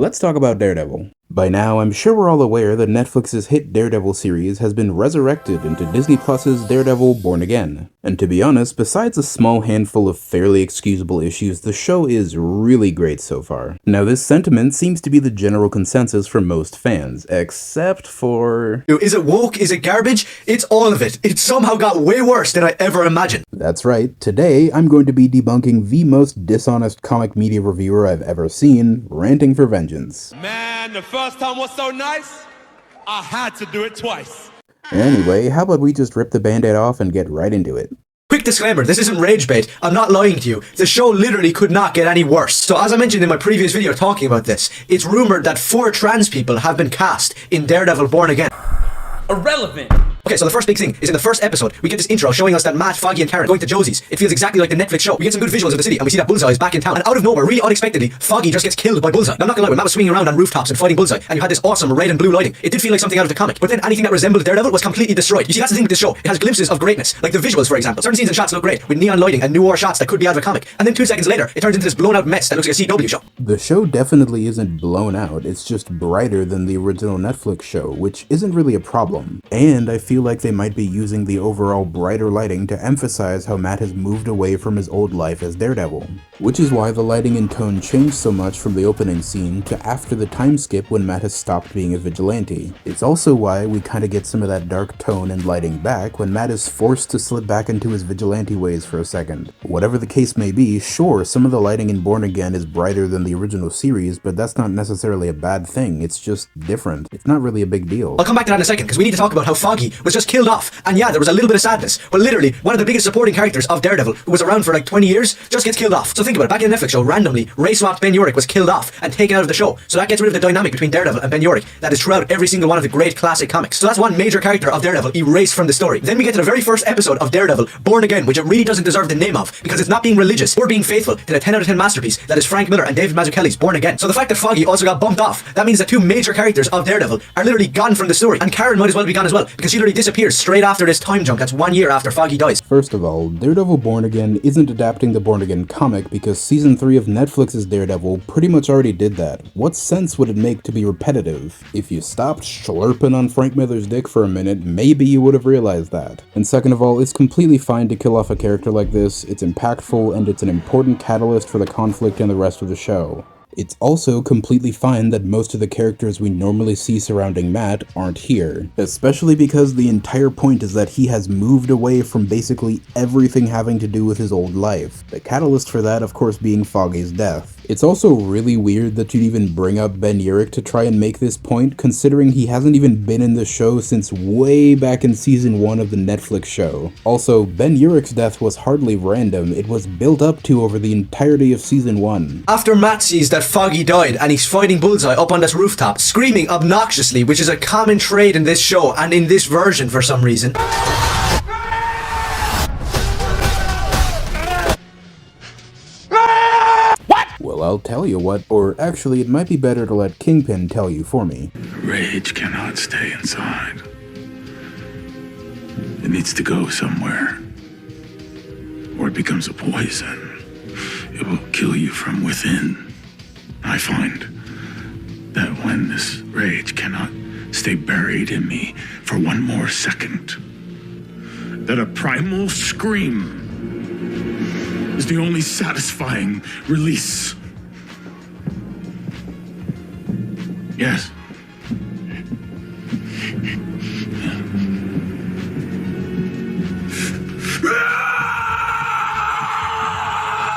let's talk about Daredevil. By now, I'm sure we're all aware that Netflix's hit Daredevil series has been resurrected into Disney Plus's Daredevil Born Again. And to be honest, besides a small handful of fairly excusable issues, the show is really great so far. Now, this sentiment seems to be the general consensus for most fans, except for... Is it woke? Is it garbage? It's all of it. It somehow got way worse than I ever imagined. That's right. Today, I'm going to be debunking the most dishonest comic media reviewer I've ever seen, Ranting for Vengeance. Man, the first time was so nice, I had to do it twice. Anyway, how about we just rip the band-aid off and get right into it? Quick disclaimer, this isn't rage bait. I'm not lying to you. The show literally could not get any worse. So as I mentioned in my previous video talking about this, it's rumored that 4 trans people have been cast in Daredevil Born Again. Irrelevant. Okay, so the first big thing is in the first episode, we get this intro showing us that Matt, Foggy, and Karen are going to Josie's. It feels exactly like the Netflix show. We get some good visuals of the city, and we see that Bullseye is back in town. And out of nowhere, really unexpectedly, Foggy just gets killed by Bullseye. Now, I'm not gonna lie, when Matt was swinging around on rooftops and fighting Bullseye, and you had this awesome red and blue lighting, it did feel like something out of the comic. But then anything that resembled Daredevil was completely destroyed. You see, that's the thing with this show. It has glimpses of greatness, like the visuals, for example. Certain scenes and shots look great, with neon lighting and noir shots that could be out of a comic. And then 2 seconds later, it turns into this blown out mess that looks like a CW show. The show definitely isn't blown out, it's just brighter than the original Netflix show, which isn't really a problem. And I feel like they might be using the overall brighter lighting to emphasize how Matt has moved away from his old life as Daredevil. Which is why the lighting and tone changed so much from the opening scene to after the time skip when Matt has stopped being a vigilante. It's also why we kinda get some of that dark tone and lighting back when Matt is forced to slip back into his vigilante ways for a second. Whatever the case may be, sure, some of the lighting in Born Again is brighter than the original series, but that's not necessarily a bad thing, it's just different. It's not really a big deal. I'll come back to that in a second, because we need to talk about how Foggy was just killed off. And yeah, there was a little bit of sadness, but literally, one of the biggest supporting characters of Daredevil, who was around for like 20 years, just gets killed off. So think about it, back in the Netflix show, randomly, race-swapped Ben Urich was killed off and taken out of the show. So that gets rid of the dynamic between Daredevil and Ben Urich that is throughout every single one of the great classic comics. So that's one major character of Daredevil erased from the story. Then we get to the very first episode of Daredevil, Born Again, which it really doesn't deserve the name of, because it's not being religious or being faithful to the 10 out of 10 masterpiece that is Frank Miller and David Mazzucchelli's Born Again. So the fact that Foggy also got bumped off, that means that 2 major characters of Daredevil are literally gone from the story. And Karen might as well be gone as well, because she literally disappears straight after this time jump that's 1 year after Foggy dies. First of all, Daredevil Born Again isn't adapting the Born Again comic because season 3 of Netflix's Daredevil pretty much already did that. What sense would it make to be repetitive? If you stopped slurping on Frank Miller's dick for a minute, maybe you would have realized that. And second of all, it's completely fine to kill off a character like this, it's impactful and it's an important catalyst for the conflict and the rest of the show. It's also completely fine that most of the characters we normally see surrounding Matt aren't here, especially because the entire point is that he has moved away from basically everything having to do with his old life. The catalyst for that, of course, being Foggy's death. It's also really weird that you'd even bring up Ben Urich to try and make this point, considering he hasn't even been in the show since way back in season 1 of the Netflix show. Also, Ben Urich's death was hardly random, it was built up to over the entirety of season 1. After Matt sees that Foggy died and he's fighting Bullseye up on this rooftop, screaming obnoxiously, which is a common trait in this show and in this version for some reason. Well, I'll tell you what, or actually it might be better to let Kingpin tell you for me. Rage cannot stay inside. It needs to go somewhere. Or it becomes a poison. It will kill you from within. I find that when this rage cannot stay buried in me for one more second, that a primal scream is the only satisfying release. Yes.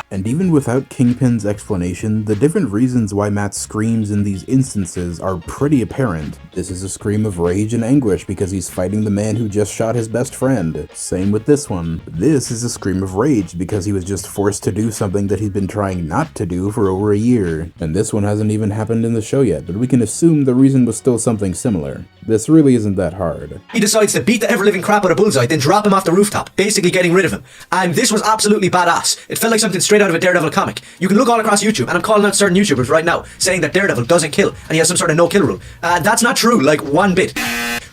And even without Kingpin's explanation, the different reasons why Matt screams in these instances are pretty apparent. This is a scream of rage and anguish because he's fighting the man who just shot his best friend. Same with this one. This is a scream of rage because he was just forced to do something that he'd been trying not to do for over a year. And this one hasn't even happened in the show yet, but we can assume the reason was still something similar. This really isn't that hard. He decides to beat the ever-living crap out of Bullseye, then drop him off the rooftop, basically getting rid of him. And this was absolutely badass. It felt like something straight out of a Daredevil comic. You can look all across YouTube, and I'm calling out certain YouTubers right now, saying that Daredevil doesn't kill, and he has some sort of no-kill rule. That's not true, like one bit.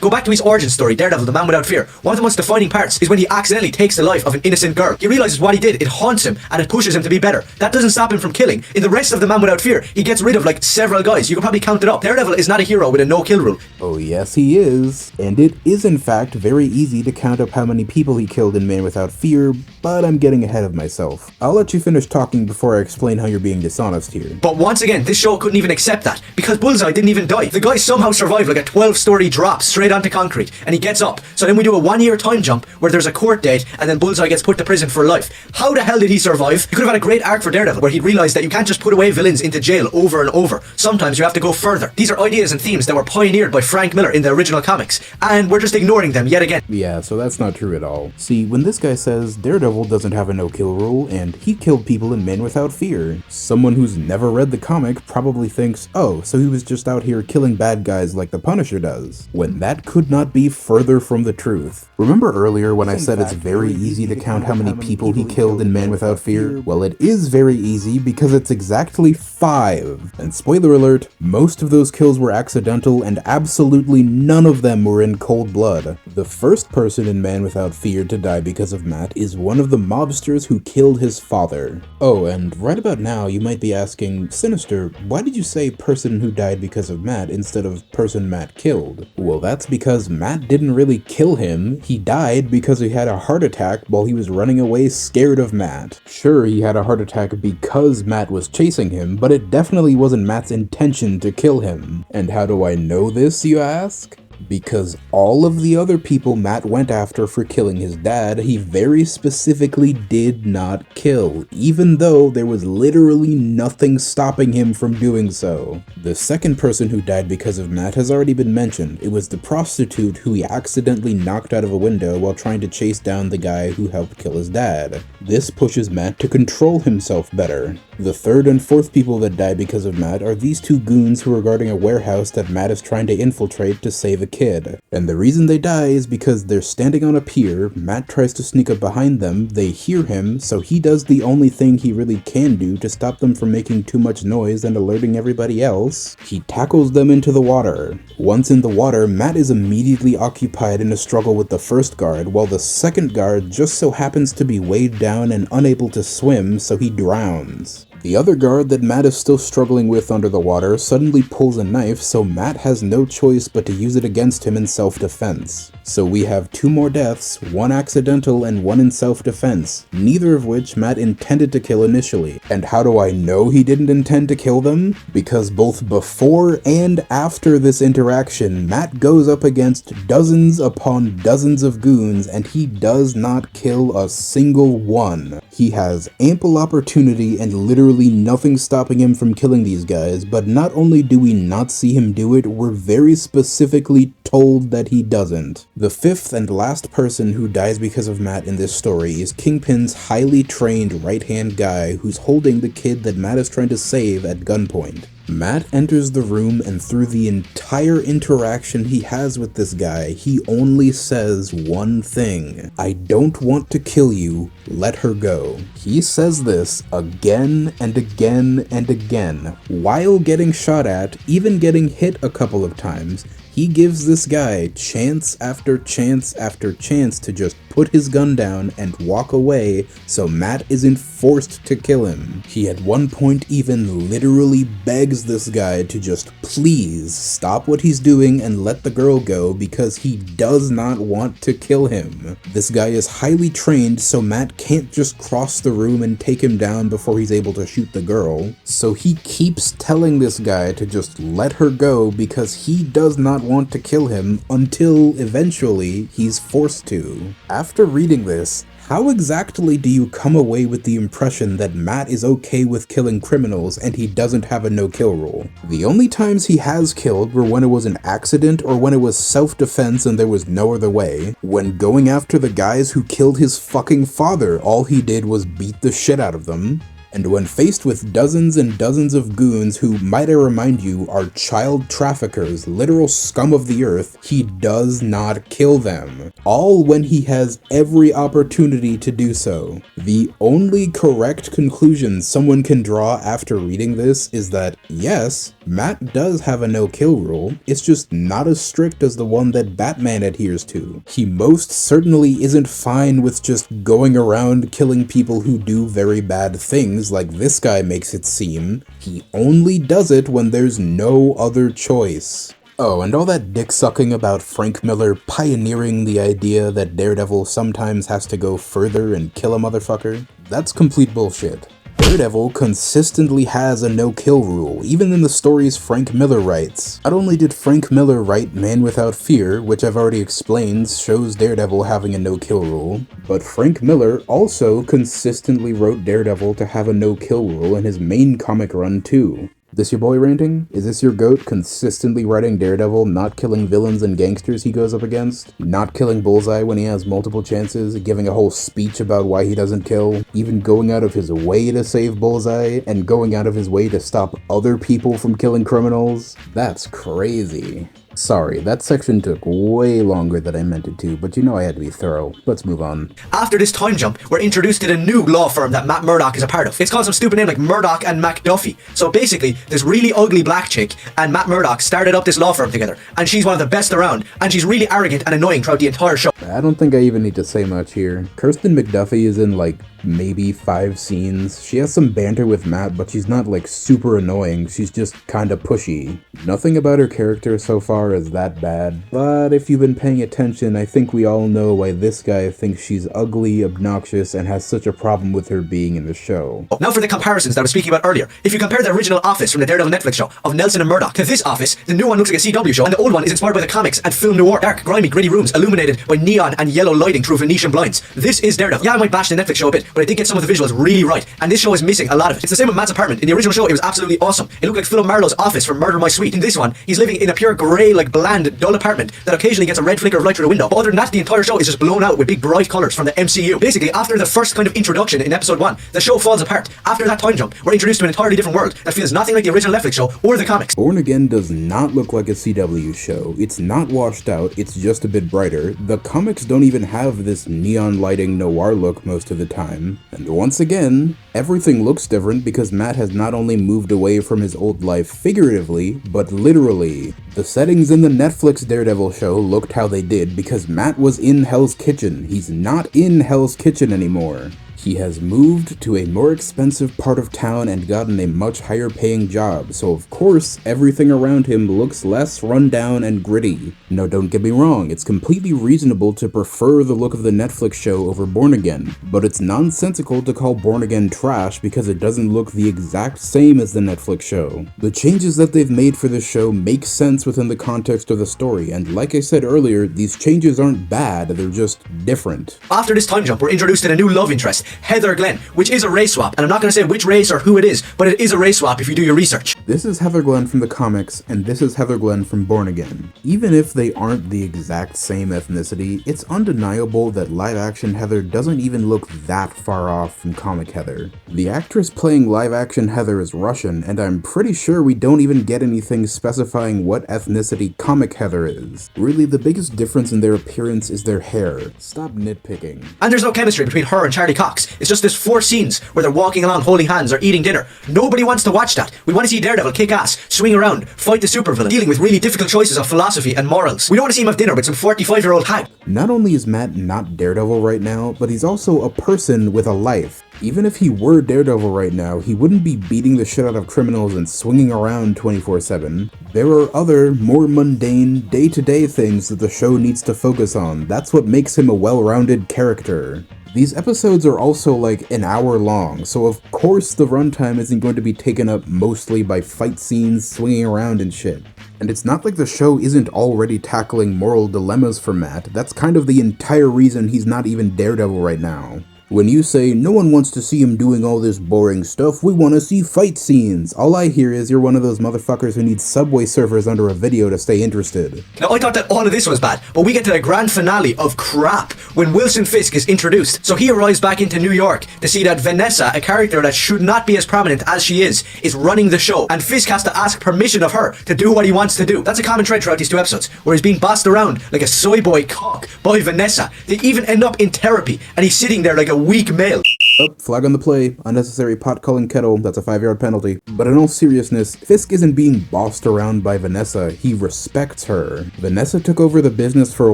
Go back to his origin story, Daredevil, the Man Without Fear. One of the most defining parts is when he accidentally takes the life of an innocent girl. He realizes what he did, it haunts him, and it pushes him to be better. That doesn't stop him from killing. In the rest of the Man Without Fear, he gets rid of like several guys. You can probably count it up. Daredevil is not a hero with a no-kill rule. Oh yes he is. And it is in fact very easy to count up how many people he killed in Man Without Fear, but I'm getting ahead of myself. I'll let you finish talking before I explain how you're being dishonest here. But once again, this show couldn't even accept that, because Bullseye didn't even die. The guy somehow survived like a 12-story drop straight onto concrete, and he gets up. So then we do a 1-year time jump where there's a court date, and then Bullseye gets put to prison for life. How the hell did he survive? You could have had a great arc for Daredevil where he'd realised that you can't just put away villains into jail over and over. Sometimes you have to go further. These are ideas and themes that were pioneered by Frank Miller in the original comics, and we're just ignoring them yet again. Yeah, so that's not true at all. See, when this guy says Daredevil doesn't have a no-kill rule, and he killed people in Man Without Fear, someone who's never read the comic probably thinks, oh, so he was just out here killing bad guys like the Punisher does, when that could not be further from the truth. Remember earlier when I said it's very easy to count how many people he killed in Man Without Fear? Well, it is very easy because it's exactly 5. And spoiler alert, most of those kills were accidental and absolutely none of them were in cold blood. The first person in Man Without Fear to die because of Matt is one of the mobsters who killed his father. Oh, and right about now you might be asking, Sinister, why did you say person who died because of Matt instead of person Matt killed? Well, that's because Matt didn't really kill him. He died because he had a heart attack while he was running away scared of Matt. Sure, he had a heart attack because Matt was chasing him, but it definitely wasn't Matt's intention to kill him. And how do I know this, you ask? Because all of the other people Matt went after for killing his dad, he very specifically did not kill, even though there was literally nothing stopping him from doing so. The second person who died because of Matt has already been mentioned. It was the prostitute who he accidentally knocked out of a window while trying to chase down the guy who helped kill his dad. This pushes Matt to control himself better. The third and fourth people that die because of Matt are these two goons who are guarding a warehouse that Matt is trying to infiltrate to save a kid. And the reason they die is because they're standing on a pier, Matt tries to sneak up behind them, they hear him, so he does the only thing he really can do to stop them from making too much noise and alerting everybody else. He tackles them into the water. Once in the water, Matt is immediately occupied in a struggle with the first guard, while the second guard just so happens to be weighed down and unable to swim, so he drowns. The other guard that Matt is still struggling with under the water suddenly pulls a knife, so Matt has no choice but to use it against him in self-defense. So we have 2 more deaths, 1 accidental and 1 in self-defense, neither of which Matt intended to kill initially. And how do I know he didn't intend to kill them? Because both before and after this interaction, Matt goes up against dozens upon dozens of goons and he does not kill a single one. He has ample opportunity and literally nothing stopping him from killing these guys, but not only do we not see him do it, we're very specifically told that he doesn't. The 5th and last person who dies because of Matt in this story is Kingpin's highly trained right-hand guy who's holding the kid that Matt is trying to save at gunpoint. Matt enters the room and through the entire interaction he has with this guy, he only says one thing: I don't want to kill you, let her go. He says this again and again and again, while getting shot at, even getting hit a couple of times. He gives this guy chance after chance after chance to just put his gun down and walk away, so Matt isn't forced to kill him. He at one point even literally begs this guy to just please stop what he's doing and let the girl go because he does not want to kill him. This guy is highly trained, so Matt can't just cross the room and take him down before he's able to shoot the girl. So he keeps telling this guy to just let her go because he does not want to kill him until eventually he's forced to. After reading this, how exactly do you come away with the impression that Matt is okay with killing criminals and he doesn't have a no-kill rule? The only times he has killed were when it was an accident or when it was self-defense and there was no other way. When going after the guys who killed his fucking father, all he did was beat the shit out of them. And when faced with dozens and dozens of goons who, might I remind you, are child traffickers, literal scum of the earth, he does not kill them. All when he has every opportunity to do so. The only correct conclusion someone can draw after reading this is that, yes, Matt does have a no-kill rule, it's just not as strict as the one that Batman adheres to. He most certainly isn't fine with just going around killing people who do very bad things like this guy makes it seem. He only does it when there's no other choice. Oh, and all that dick-sucking about Frank Miller pioneering the idea that Daredevil sometimes has to go further and kill a motherfucker? That's complete bullshit. Daredevil consistently has a no-kill rule, even in the stories Frank Miller writes. Not only did Frank Miller write Man Without Fear, which I've already explained shows Daredevil having a no-kill rule, but Frank Miller also consistently wrote Daredevil to have a no-kill rule in his main comic run too. This your boy ranting? Is this your goat consistently writing Daredevil, not killing villains and gangsters he goes up against? Not killing Bullseye when he has multiple chances, giving a whole speech about why he doesn't kill, even going out of his way to save Bullseye, and going out of his way to stop other people from killing criminals? That's crazy. Sorry, that section took way longer than I meant it to, but you know I had to be thorough. Let's move on. After this time jump, we're introduced to the new law firm that Matt Murdock is a part of. It's called some stupid name like Murdock and McDuffie. So basically, this really ugly black chick and Matt Murdock started up this law firm together, and she's one of the best around, and she's really arrogant and annoying throughout the entire show. I don't think I even need to say much here. Kirsten McDuffie is in like maybe 5 scenes. She has some banter with Matt, but she's not like super annoying, she's just kinda pushy. Nothing about her character so far is that bad, but if you've been paying attention, I think we all know why this guy thinks she's ugly, obnoxious, and has such a problem with her being in the show. Now for the comparisons that I was speaking about earlier. If you compare the original Office from the Daredevil Netflix show of Nelson and Murdoch to this Office, the new one looks like a CW show, and the old one is inspired by the comics and film noir. Dark, grimy, gritty rooms illuminated by neon and yellow lighting through Venetian blinds. This is Daredevil. Yeah, I might bash the Netflix show a bit, but I did get some of the visuals really right, and this show is missing a lot of it. It's the same with Matt's apartment. In the original show, it was absolutely awesome. It looked like Philip Marlowe's office from Murder My Sweet. In this one, he's living in a pure grey, like bland, dull apartment that occasionally gets a red flicker of light through the window. But other than that, the entire show is just blown out with big bright colours from the MCU. Basically, after the first kind of introduction in episode 1, the show falls apart. After that time jump, we're introduced to an entirely different world that feels nothing like the original Netflix show or the comics. Born Again does not look like a CW show. It's not washed out, it's just a bit brighter. The comics don't even have this neon lighting noir look most of the time. And once again, everything looks different because Matt has not only moved away from his old life figuratively, but literally. The settings in the Netflix Daredevil show looked how they did because Matt was in Hell's Kitchen. He's not in Hell's Kitchen anymore. He has moved to a more expensive part of town and gotten a much higher paying job, so of course everything around him looks less run down and gritty. Now don't get me wrong, it's completely reasonable to prefer the look of the Netflix show over Born Again, but it's nonsensical to call Born Again trash because it doesn't look the exact same as the Netflix show. The changes that they've made for this show make sense within the context of the story, and like I said earlier, these changes aren't bad, they're just different. After this time jump, we're introduced to the new love interest, Heather Glenn, which is a race swap, and I'm not going to say which race or who it is, but it is a race swap if you do your research. This is Heather Glenn from the comics, and this is Heather Glenn from Born Again. Even if they aren't the exact same ethnicity, it's undeniable that live-action Heather doesn't even look that far off from comic Heather. The actress playing live-action Heather is Russian, and I'm pretty sure we don't even get anything specifying what ethnicity comic Heather is. Really, the biggest difference in their appearance is their hair. Stop nitpicking. And there's no chemistry between her and Charlie Cox. It's just this 4 scenes where they're walking along holding hands or eating dinner. Nobody wants to watch that. We want to see Daredevil kick ass, swing around, fight the supervillain, dealing with really difficult choices of philosophy and morals. We don't want to see him have dinner with some 45-year-old hag. Not only is Matt not Daredevil right now, but he's also a person with a life. Even if he were Daredevil right now, he wouldn't be beating the shit out of criminals and swinging around 24/7. There are other, more mundane, day-to-day things that the show needs to focus on. That's what makes him a well-rounded character. These episodes are also like an hour long, so of course the runtime isn't going to be taken up mostly by fight scenes, swinging around and shit. And it's not like the show isn't already tackling moral dilemmas for Matt. That's kind of the entire reason he's not even Daredevil right now. When you say, no one wants to see him doing all this boring stuff, we want to see fight scenes, all I hear is you're one of those motherfuckers who needs Subway Surfers under a video to stay interested. Now, I thought that all of this was bad, but we get to the grand finale of crap when Wilson Fisk is introduced. So he arrives back into New York to see that Vanessa, a character that should not be as prominent as she is running the show, and Fisk has to ask permission of her to do what he wants to do. That's a common thread throughout these 2 episodes, where he's being bossed around like a soy boy cock by Vanessa. They even end up in therapy, and he's sitting there like a weak male. Oh, flag on the play. Unnecessary pot calling kettle. That's a 5-yard penalty. But in all seriousness, Fisk isn't being bossed around by Vanessa. He respects her. Vanessa took over the business for a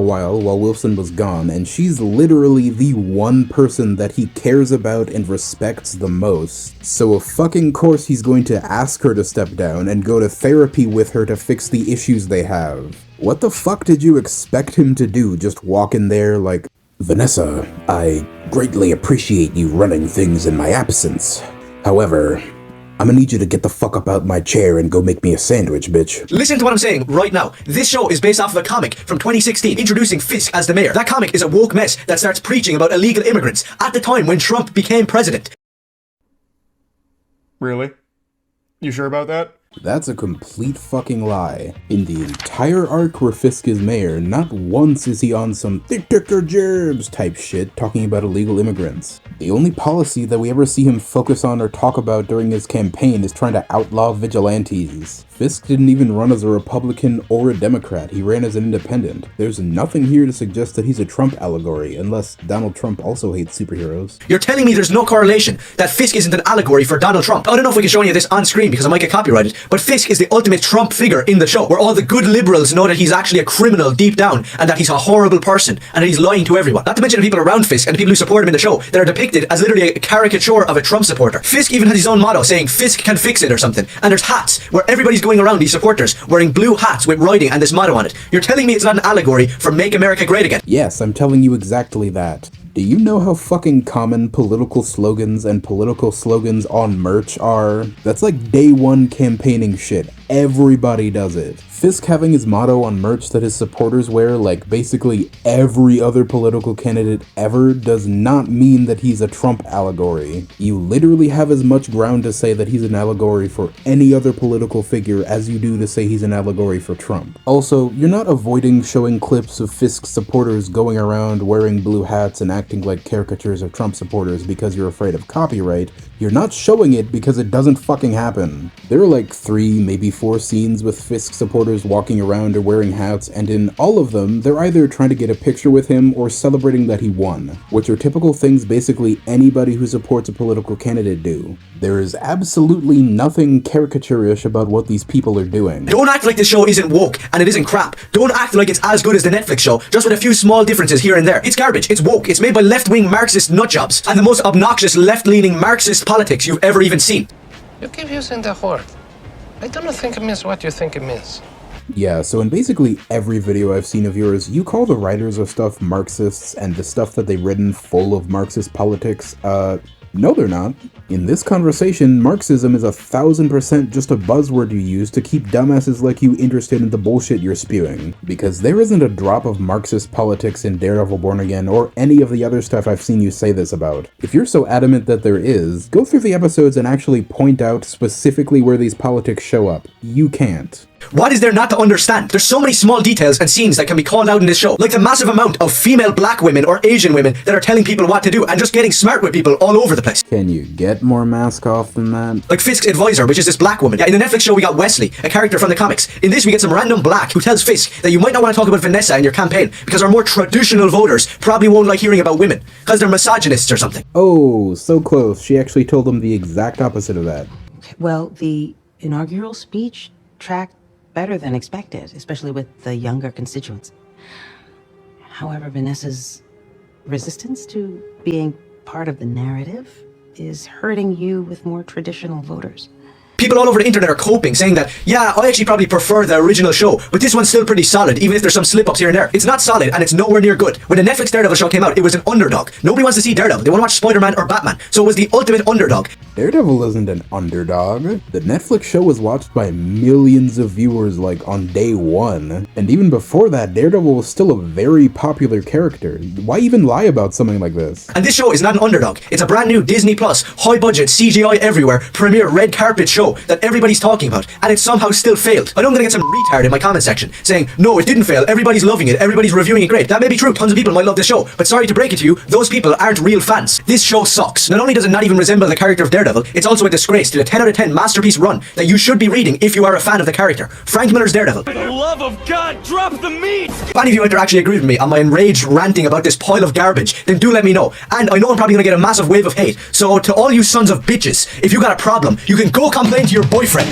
while Wilson was gone, and she's literally the one person that he cares about and respects the most. So of fucking course he's going to ask her to step down and go to therapy with her to fix the issues they have. What the fuck did you expect him to do? Just walk in there like, Vanessa, I greatly appreciate you running things in my absence. However, I'm gonna need you to get the fuck up out my chair and go make me a sandwich, bitch. Listen to what I'm saying right now. This show is based off of a comic from 2016 introducing Fisk as the mayor. That comic is a woke mess that starts preaching about illegal immigrants at the time when Trump became president. Really? You sure about that? That's a complete fucking lie. In the entire arc where Fisk is mayor, not once is he on some dictator gerbs type shit talking about illegal immigrants. The only policy that we ever see him focus on or talk about during his campaign is trying to outlaw vigilantes. Fisk didn't even run as a Republican or a Democrat, he ran as an independent. There's nothing here to suggest that he's a Trump allegory, unless Donald Trump also hates superheroes. You're telling me there's no correlation, that Fisk isn't an allegory for Donald Trump? I don't know if we can show any of this on screen because I might get copyrighted, but Fisk is the ultimate Trump figure in the show, where all the good liberals know that he's actually a criminal deep down, and that he's a horrible person, and that he's lying to everyone. Not to mention the people around Fisk and the people who support him in the show that are depicted as literally a caricature of a Trump supporter. Fisk even has his own motto saying Fisk can fix it or something, and there's hats where everybody's going around, these supporters, wearing blue hats with writing and this motto on it. You're telling me it's not an allegory for Make America Great Again? Yes, I'm telling you exactly that. Do you know how fucking common political slogans and political slogans on merch are? That's like day one campaigning shit. Everybody does it. Fisk having his motto on merch that his supporters wear like basically every other political candidate ever does not mean that he's a Trump allegory. You literally have as much ground to say that he's an allegory for any other political figure as you do to say he's an allegory for Trump. Also, you're not avoiding showing clips of Fisk's supporters going around wearing blue hats and acting like caricatures of Trump supporters because you're afraid of copyright. You're not showing it because it doesn't fucking happen. There are like 3, maybe 4 scenes with Fisk supporters walking around or wearing hats, and in all of them, they're either trying to get a picture with him or celebrating that he won, which are typical things basically anybody who supports a political candidate do. There is absolutely nothing caricaturish about what these people are doing. Don't act like this show isn't woke and it isn't crap. Don't act like it's as good as the Netflix show, just with a few small differences here and there. It's garbage, it's woke, it's made by left-wing Marxist nutjobs, and the most obnoxious left-leaning Marxist politics you've ever even seen. You keep using the word. I don't think it means what you think it means. Yeah, so in basically every video I've seen of yours, you call the writers of stuff Marxists, and the stuff that they've written full of Marxist politics. No they're not. In this conversation, Marxism is 1000% just a buzzword you use to keep dumbasses like you interested in the bullshit you're spewing. Because there isn't a drop of Marxist politics in Daredevil Born Again or any of the other stuff I've seen you say this about. If you're so adamant that there is, go through the episodes and actually point out specifically where these politics show up. You can't. What is there not to understand? There's so many small details and scenes that can be called out in this show, like the massive amount of female black women or Asian women that are telling people what to do and just getting smart with people all over the place. Can you get more mask off than that? Like Fisk's advisor, which is this black woman. Yeah, in the Netflix show we got Wesley, a character from the comics. In this we get some random black who tells Fisk that you might not want to talk about Vanessa in your campaign because our more traditional voters probably won't like hearing about women because they're misogynists or something. Oh, so close. She actually told him the exact opposite of that. Well, the inaugural speech tracked better than expected, especially with the younger constituents. However, Vanessa's resistance to being part of the narrative is hurting you with more traditional voters. People all over the internet are coping, saying that, yeah, I actually probably prefer the original show, but this one's still pretty solid, even if there's some slip-ups here and there. It's not solid, and it's nowhere near good. When the Netflix Daredevil show came out, it was an underdog. Nobody wants to see Daredevil. They want to watch Spider-Man or Batman. So it was the ultimate underdog. Daredevil isn't an underdog. The Netflix show was watched by millions of viewers like on day one. And even before that, Daredevil was still a very popular character. Why even lie about something like this? And this show is not an underdog. It's a brand new Disney Plus, high budget, CGI everywhere, premiere red carpet show that everybody's talking about. And it somehow still failed. I know I'm gonna get some retard in my comment section saying, no, it didn't fail, everybody's loving it, everybody's reviewing it great. That may be true, tons of people might love this show, but sorry to break it to you, those people aren't real fans. This show sucks. Not only does it not even resemble the character of Daredevil, it's also a disgrace to the 10 out of 10 masterpiece run that you should be reading if you are a fan of the character. Frank Miller's Daredevil. For the love of God, drop the meat! If any of you out there actually agree with me on my enraged ranting about this pile of garbage, then do let me know. And I know I'm probably gonna get a massive wave of hate, so to all you sons of bitches, if you got a problem, you can go complain to your boyfriend.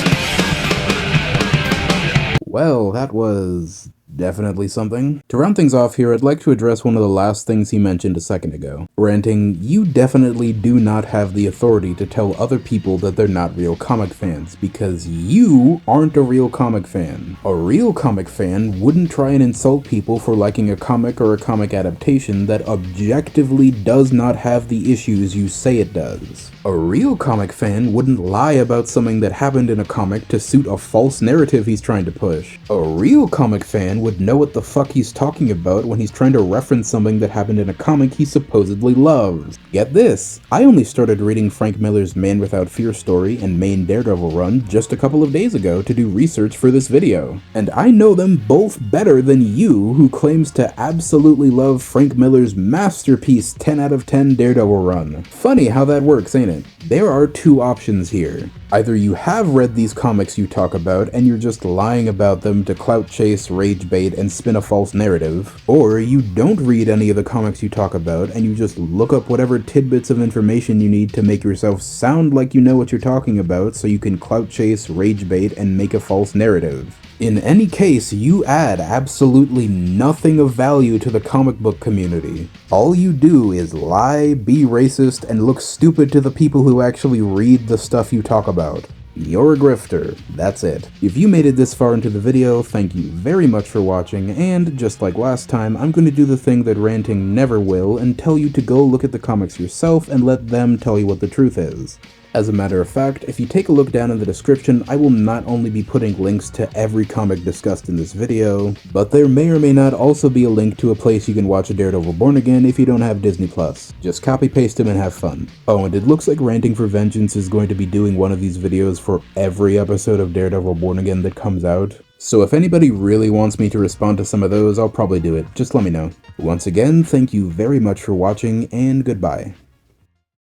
Well, that was definitely something. To round things off here, I'd like to address one of the last things he mentioned a second ago. Ranting, you definitely do not have the authority to tell other people that they're not real comic fans, because you aren't a real comic fan. A real comic fan wouldn't try and insult people for liking a comic or a comic adaptation that objectively does not have the issues you say it does. A real comic fan wouldn't lie about something that happened in a comic to suit a false narrative he's trying to push. A real comic fan would know what the fuck he's talking about when he's trying to reference something that happened in a comic he supposedly loves. Get this, I only started reading Frank Miller's Man Without Fear story and main Daredevil run just a couple of days ago to do research for this video. And I know them both better than you, who claims to absolutely love Frank Miller's masterpiece 10 out of 10 Daredevil run. Funny how that works, ain't it? There are two options here. Either you have read these comics you talk about and you're just lying about them to clout chase, rage bait, and spin a false narrative, or you don't read any of the comics you talk about and you just look up whatever tidbits of information you need to make yourself sound like you know what you're talking about so you can clout chase, rage bait, and make a false narrative. In any case, you add absolutely nothing of value to the comic book community. All you do is lie, be racist, and look stupid to the people who actually read the stuff you talk about. You're a grifter, that's it. If you made it this far into the video, thank you very much for watching, and just like last time, I'm going to do the thing that ranting never will and tell you to go look at the comics yourself and let them tell you what the truth is. As a matter of fact, if you take a look down in the description, I will not only be putting links to every comic discussed in this video, but there may or may not also be a link to a place you can watch a Daredevil Born Again if you don't have Disney+. Just copy paste them and have fun. Oh, and it looks like Ranting for Vengeance is going to be doing one of these videos for every episode of Daredevil Born Again that comes out. So if anybody really wants me to respond to some of those, I'll probably do it. Just let me know. Once again, thank you very much for watching, and goodbye.